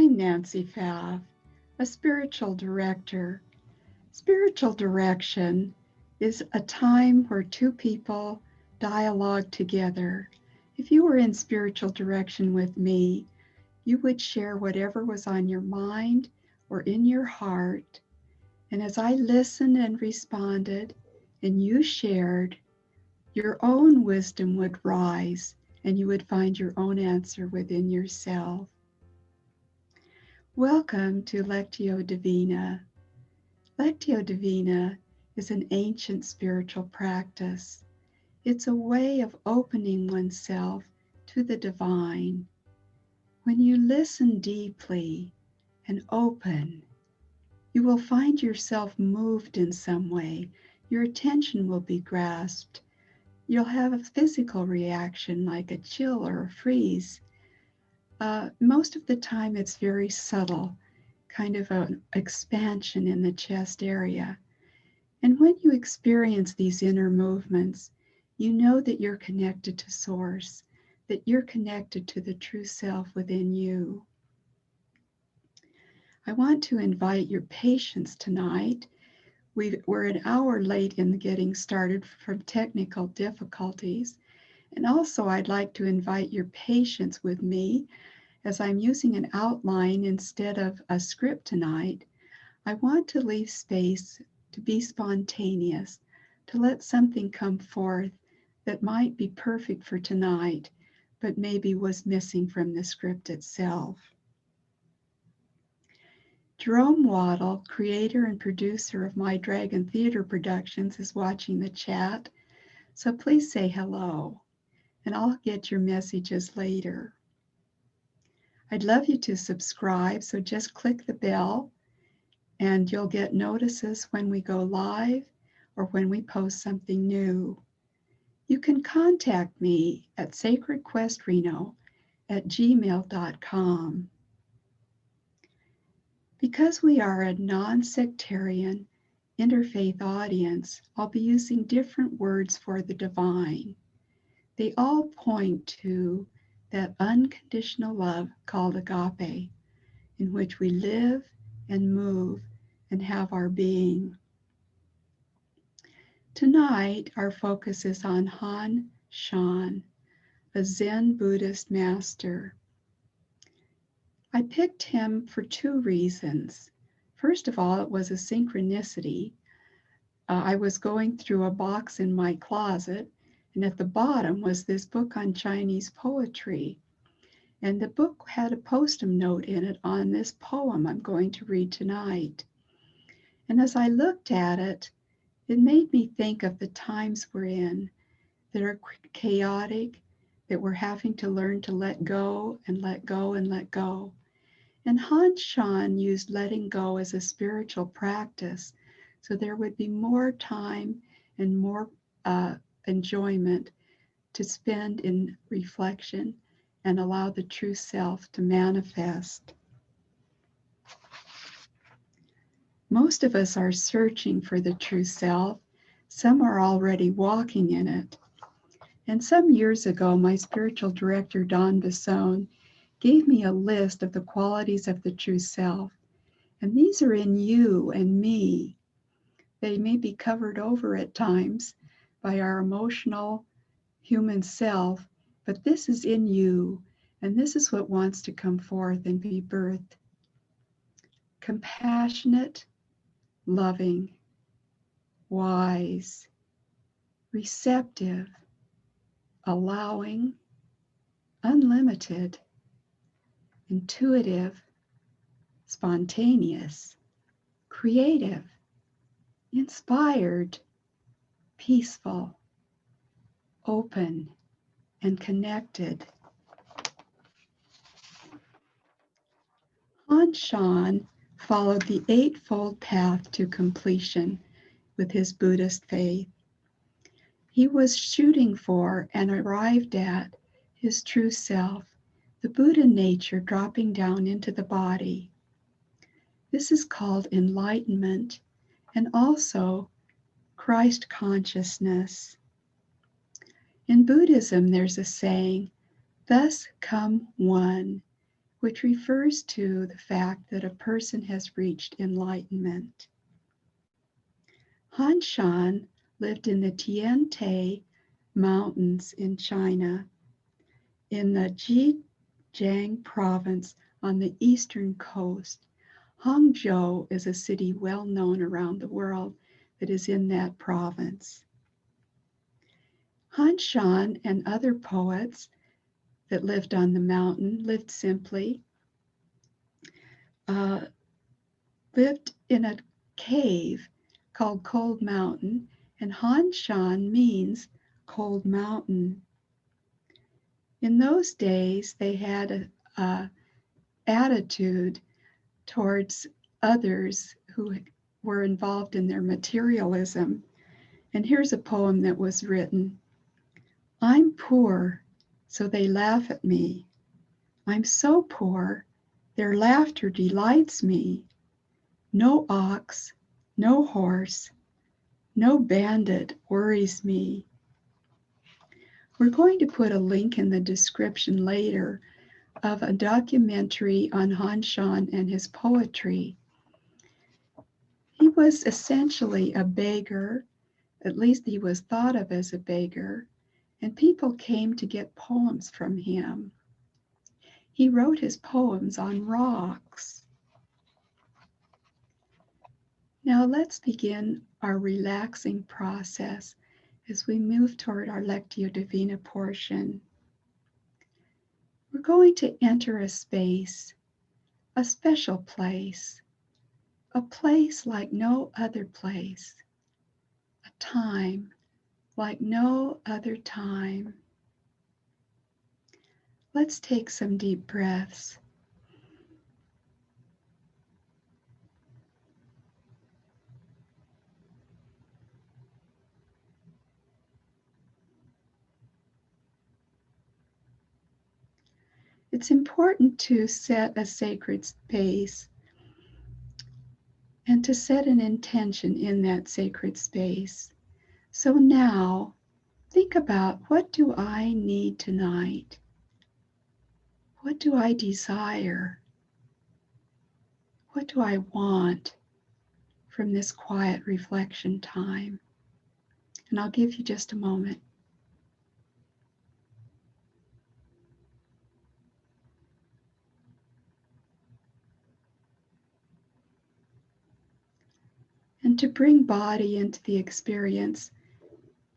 I'm Nancy Pfaff, a spiritual director. Spiritual direction is a time where two people dialogue together. If you were in spiritual direction with me, you would share whatever was on your mind or in your heart. And as I listened and responded, and you shared, your own wisdom would rise and you would find your own answer within yourself. Welcome to Lectio Divina. Lectio Divina is an ancient spiritual practice. It's a way of opening oneself to the divine. When you listen deeply and open, you will find yourself moved in some way. Your attention will be grasped. You'll have a physical reaction like a chill or a freeze. Most of the time it's very subtle, kind of an expansion in the chest area. And when you experience these inner movements, you know that you're connected to Source, that you're connected to the true self within you. I want to invite your patience tonight. We're an hour late in getting started from technical difficulties. And also I'd like to invite your patience with me as I'm using an outline instead of a script tonight. I want to leave space to be spontaneous, to let something come forth that might be perfect for tonight, but maybe was missing from the script itself. Jerome Waddle, creator and producer of My Dragon Theater Productions, is watching the chat, so please say hello, and I'll get your messages later. I'd love you to subscribe, so just click the bell and you'll get notices when we go live or when we post something new. You can contact me at sacredquestreno@gmail.com. Because we are a non-sectarian interfaith audience, I'll be using different words for the divine. They all point to that unconditional love called agape, in which we live and move and have our being. Tonight, our focus is on Han-Shan, a Zen Buddhist master. I picked him for two reasons. First of all, it was a synchronicity. I was going through a box in my closet, and at the bottom was this book on Chinese poetry. And the book had a postum note in it on this poem I'm going to read tonight. And as I looked at it, it made me think of the times we're in that are chaotic, that we're having to learn to let go and let go and let go. And Han-Shan used letting go as a spiritual practice, so there would be more time and more enjoyment to spend in reflection and allow the true self to manifest. Most of us are searching for the true self. Some are already walking in it. And some years ago, my spiritual director, Don Basone, gave me a list of the qualities of the true self. And these are in you and me. They may be covered over at times by our emotional human self, but this is in you, and this is what wants to come forth and be birthed. Compassionate, loving, wise, receptive, allowing, unlimited, intuitive, spontaneous, creative, inspired, peaceful, open, and connected. Han-Shan followed the eightfold path to completion with his Buddhist faith. He was shooting for and arrived at his true self, the Buddha nature dropping down into the body. This is called enlightenment and also Christ consciousness. In Buddhism, there's a saying, "Thus come one," which refers to the fact that a person has reached enlightenment. Han-Shan lived in the Tiantai Mountains in China, in the Chekiang province on the eastern coast. Hangchow is a city well known around the world that is in that province. Han-Shan and other poets that lived on the mountain lived simply, lived in a cave called Cold Mountain, and Han-Shan means cold mountain. In those days, they had a attitude towards others who were involved in their materialism. And here's a poem that was written. I'm poor, so they laugh at me. I'm so poor, their laughter delights me. No ox, no horse, no bandit worries me. We're going to put a link in the description later of a documentary on Han-Shan and his poetry. He was essentially a beggar, at least he was thought of as a beggar, and people came to get poems from him. He wrote his poems on rocks. Now let's begin our relaxing process as we move toward our Lectio Divina portion. We're going to enter a space, a special place, a place like no other place, a time like no other time. Let's take some deep breaths. It's important to set a sacred space and to set an intention in that sacred space. So now, think about, what do I need tonight? What do I desire? What do I want from this quiet reflection time? And I'll give you just a moment. And to bring body into the experience,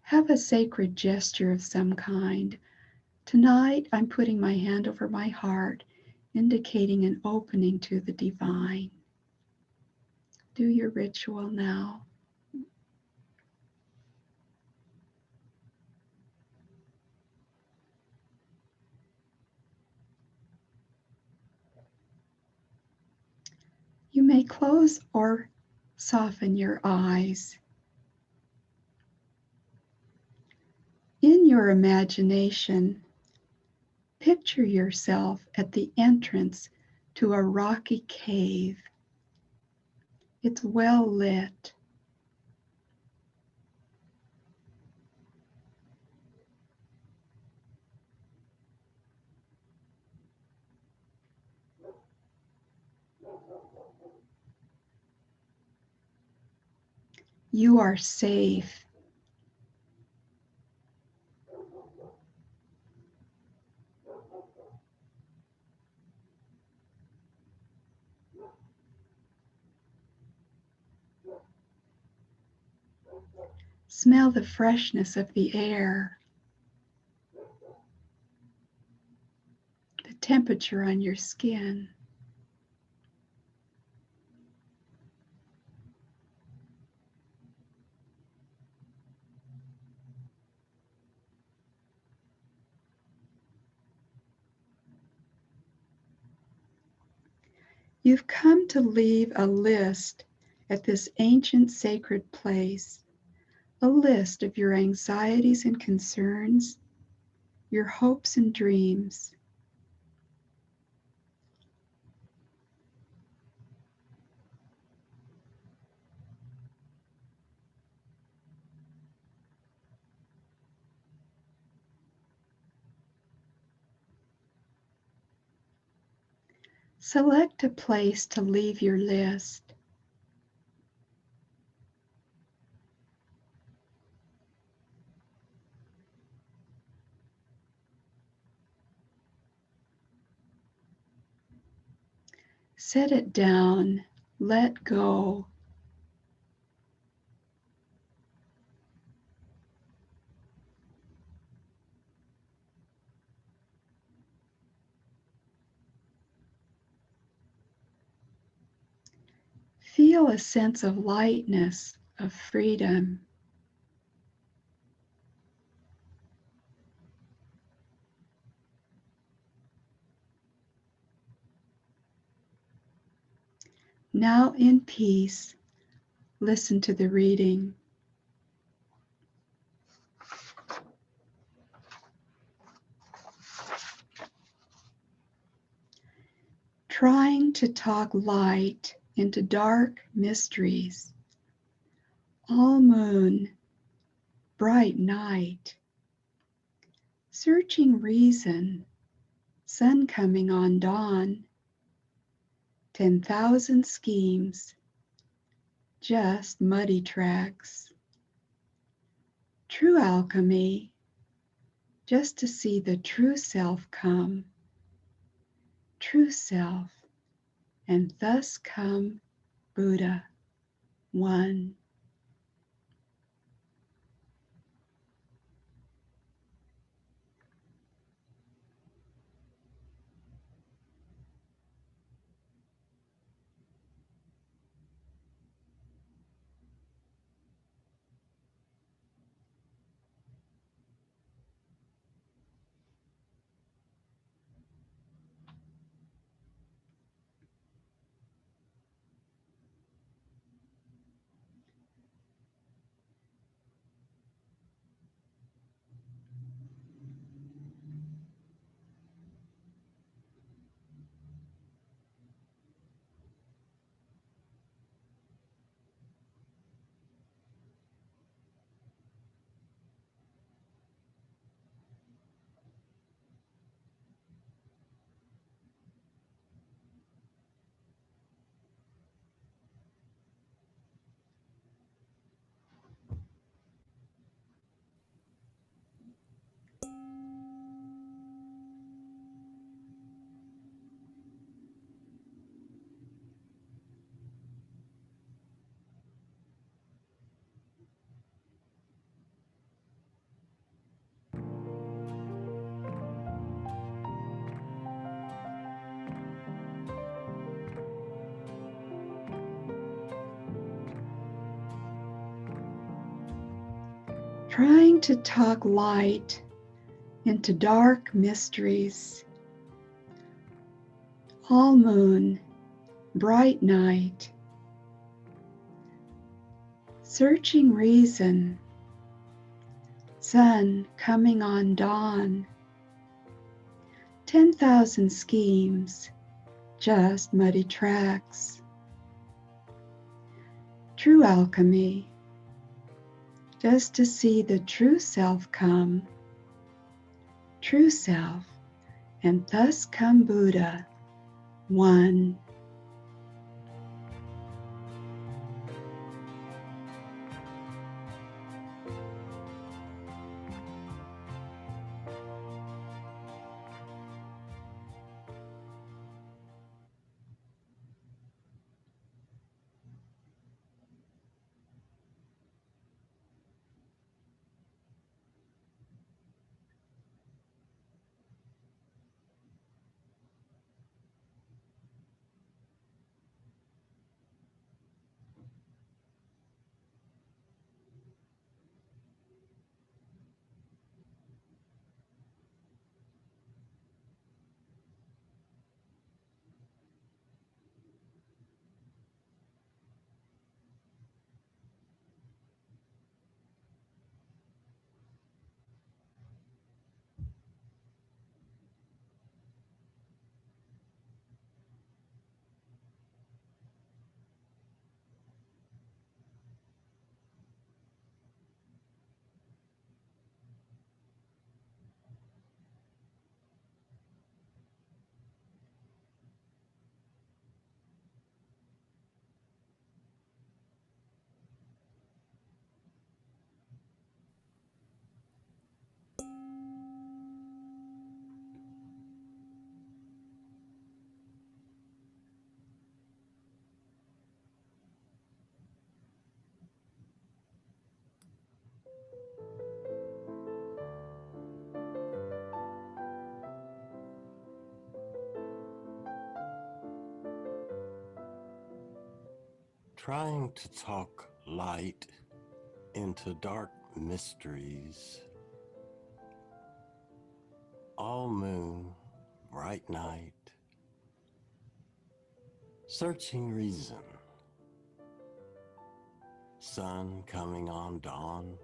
have a sacred gesture of some kind. Tonight, I'm putting my hand over my heart, indicating an opening to the divine. Do your ritual now. You may close or soften your eyes. In your imagination, picture yourself at the entrance to a rocky cave. It's well lit. You are safe. Smell the freshness of the air, the temperature on your skin. You've come to leave a list at this ancient sacred place, a list of your anxieties and concerns, your hopes and dreams. Select a place to leave your list. Set it down. Let go. Feel a sense of lightness, of freedom. Now in peace, listen to the reading. Trying to talk light into dark mysteries. All moon, bright night. Searching reason, sun coming on dawn. 10,000 schemes, just muddy tracks. True alchemy, just to see the true self come. True self, and thus come Buddha, one. Trying to talk light into dark mysteries. All moon, bright night. Searching reason, sun coming on dawn. 10,000 schemes, just muddy tracks. True alchemy, just to see the true self come. True self, and thus come Buddha, one. trying to talk light into dark mysteries. All moon, bright night, searching reason. Sun coming on dawn.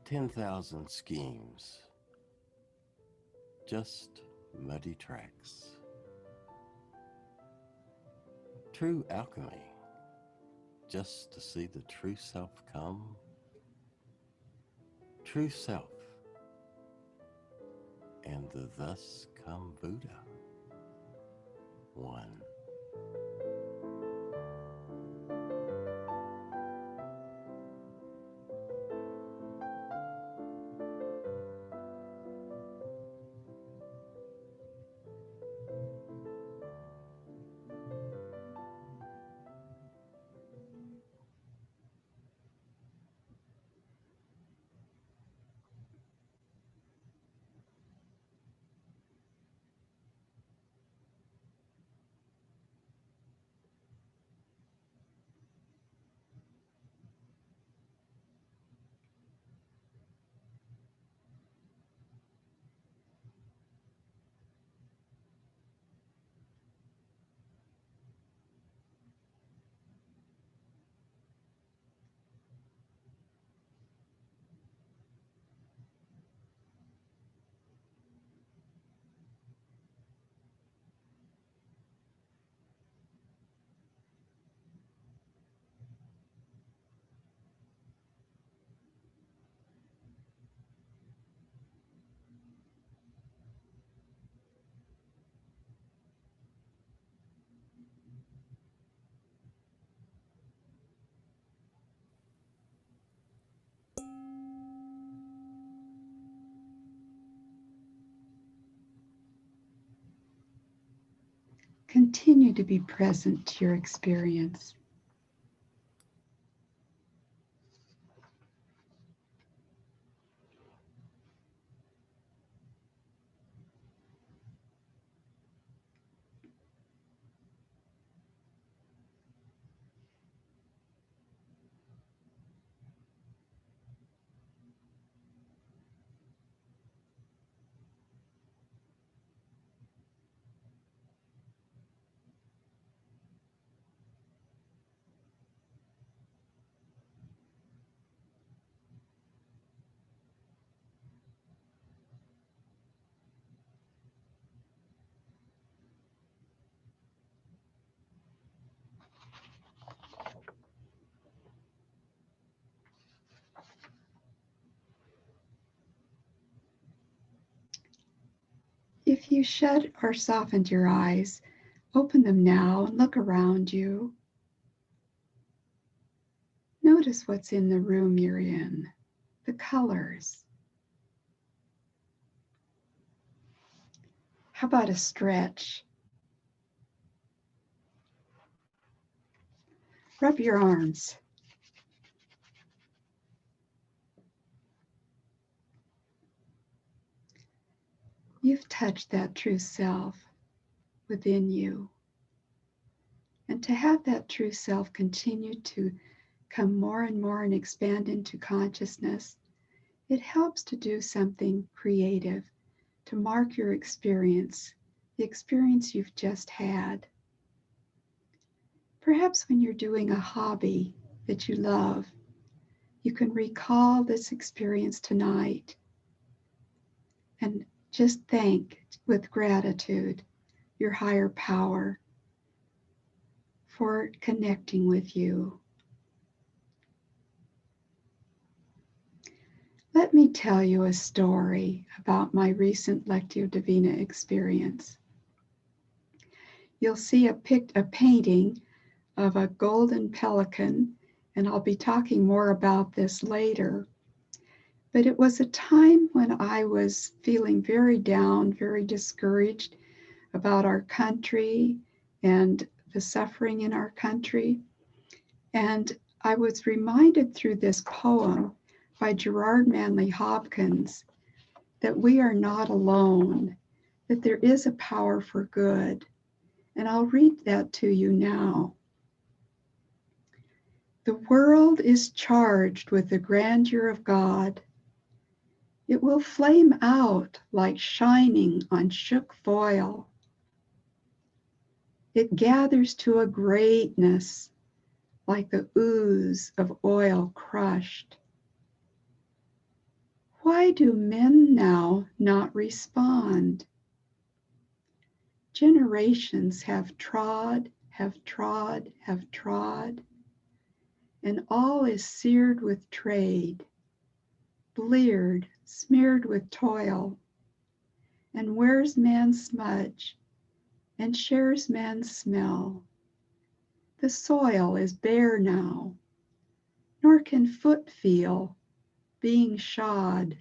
10,000 schemes. Just muddy tracks. True alchemy. Just to see the true self come. True self. And the thus come Buddha. One. Continue to be present to your experience. If you shut or softened your eyes, open them now and look around you. Notice what's in the room you're in, the colors. How about a stretch? Rub your arms. You've touched that true self within you. And to have that true self continue to come more and more and expand into consciousness, it helps to do something creative, to mark your experience, the experience you've just had. Perhaps when you're doing a hobby that you love, you can recall this experience tonight and just thank with gratitude your higher power for connecting with you. Let me tell you a story about my recent Lectio Divina experience. You'll see a painting of a golden pelican, and I'll be talking more about this later. But it was a time when I was feeling very down, very discouraged about our country and the suffering in our country. And I was reminded through this poem by Gerard Manley Hopkins that we are not alone, that there is a power for good, And I'll read that to you now. The world is charged with the grandeur of God. It will flame out like shining on shook foil. It gathers to a greatness like the ooze of oil crushed. Why do men now not respond? Generations have trod, have trod, have trod, and all is seared with trade, bleared, smeared with toil, and wears man's smudge, and shares man's smell. The soil is bare now, nor can foot feel, being shod.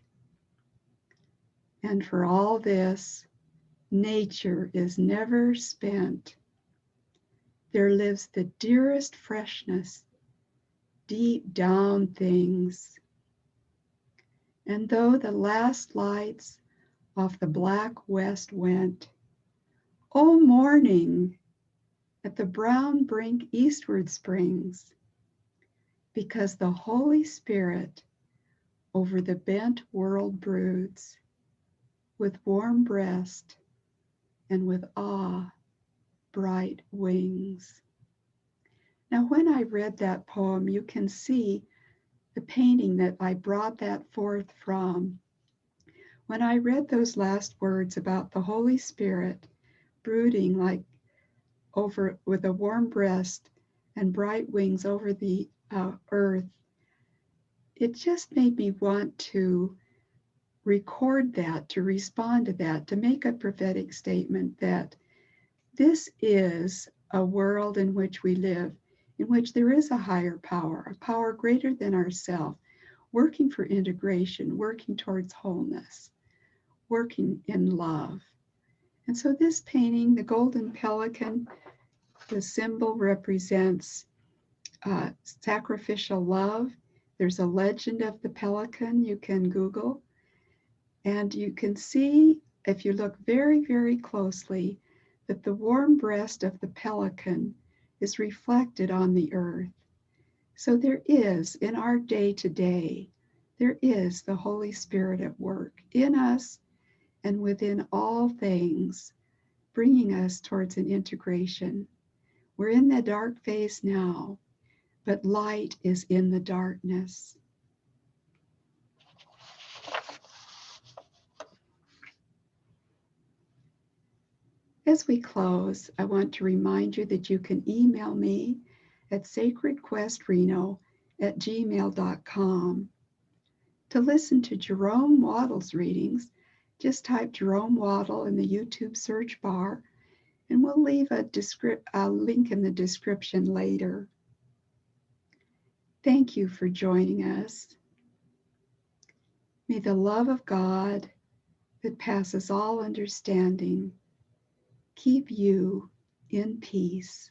And for all this, nature is never spent. There lives the dearest freshness, deep down things. And though the last lights off the black west went, O morning at the brown brink eastward springs, because the Holy Spirit over the bent world broods, with warm breast and with awe bright wings. Now, when I read that poem, you can see the painting that I brought that forth from. When I read those last words about the Holy Spirit brooding like over with a warm breast and bright wings over the earth, it just made me want to record that, to respond to that, to make a prophetic statement that this is a world in which we live, in which there is a higher power, a power greater than ourselves, working for integration, working towards wholeness, working in love. And so this painting, the golden pelican, the symbol represents sacrificial love. There's a legend of the pelican you can Google. And you can see, if you look very, very closely, that the warm breast of the pelican is reflected on the earth. So there is, in our day-to-day, there is the Holy Spirit at work in us and within all things, bringing us towards an integration. We're in the dark phase now, but light is in the darkness. As we close, I want to remind you that you can email me at sacredquestreno@gmail.com. To listen to Jerome Waddle's readings, just type Jerome Waddle in the YouTube search bar, and we'll leave a link in the description later. Thank you for joining us. May the love of God that passes all understanding keep you in peace.